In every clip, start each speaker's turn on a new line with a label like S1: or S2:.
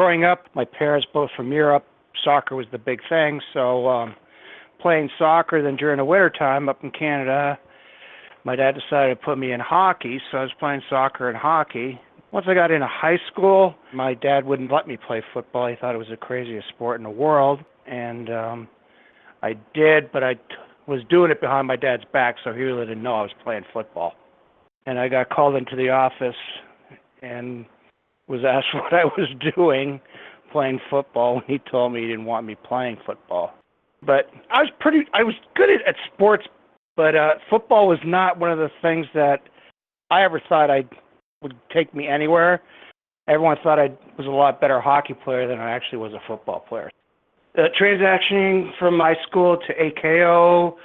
S1: growing up, my parents both from Europe. Soccer was the big thing, so playing soccer. Then during the winter time up in Canada, my dad decided to put me in hockey, so I was playing soccer and hockey. Once I got into high school, my dad wouldn't let me play football. He thought it was the craziest sport in the world, and I did, but I was doing it behind my dad's back, so he really didn't know I was playing football. And I got called into the office and was asked what I was doing playing football, and he told me he didn't want me playing football. But I was good at sports, but football was not one of the things that I ever thought would take me anywhere. Everyone thought I was a lot better hockey player than I actually was a football player. Transitioning from my school to AKO,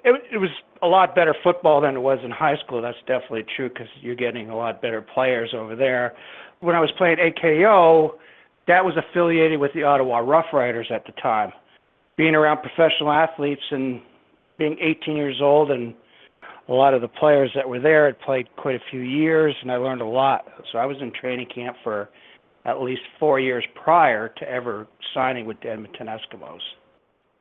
S1: it was a lot better football than it was in high school. That's definitely true because you're getting a lot better players over there. When I was playing AKO, that was affiliated with the Ottawa Rough Riders at the time. Being around professional athletes and being 18 years old, and a lot of the players that were there had played quite a few years, and I learned a lot. So I was in training camp for at least 4 years prior to ever signing with the Edmonton Eskimos.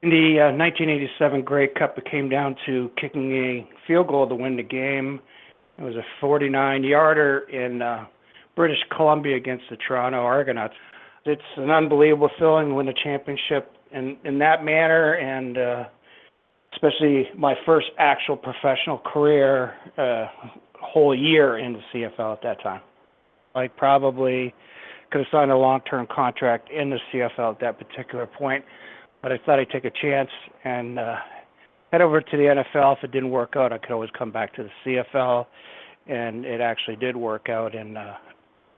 S1: In the 1987 Grey Cup, it came down to kicking a field goal to win the game. It was a 49-yarder in British Columbia against the Toronto Argonauts. It's an unbelievable feeling to win a championship in that manner, and especially my first actual professional career, whole year in the CFL at that time. I probably could have signed a long-term contract in the CFL at that particular point, but I thought I'd take a chance and head over to the NFL. If it didn't work out, I could always come back to the CFL, and it actually did work out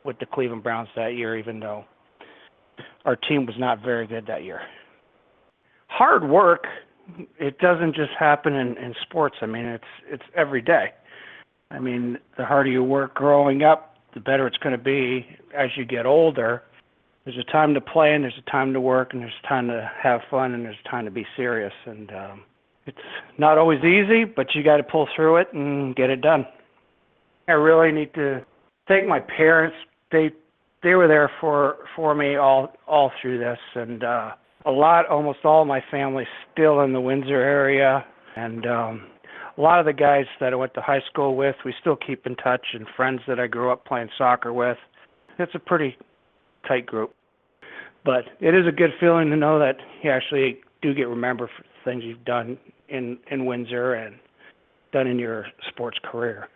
S1: with the Cleveland Browns that year, even though our team was not very good that year. Hard work, it doesn't just happen in sports. I mean, it's every day. I mean, the harder you work growing up, the better it's going to be as you get older. There's a time to play, and there's a time to work, and there's time to have fun, and there's time to be serious. And it's not always easy, but you got to pull through it and get it done. I really need to thank my parents. They were there for me all through this, and almost all of my family still in the Windsor area, and a lot of the guys that I went to high school with, we still keep in touch, and friends that I grew up playing soccer with. It's a pretty tight group. But it is a good feeling to know that you actually do get remembered for things you've done in Windsor and done in your sports career.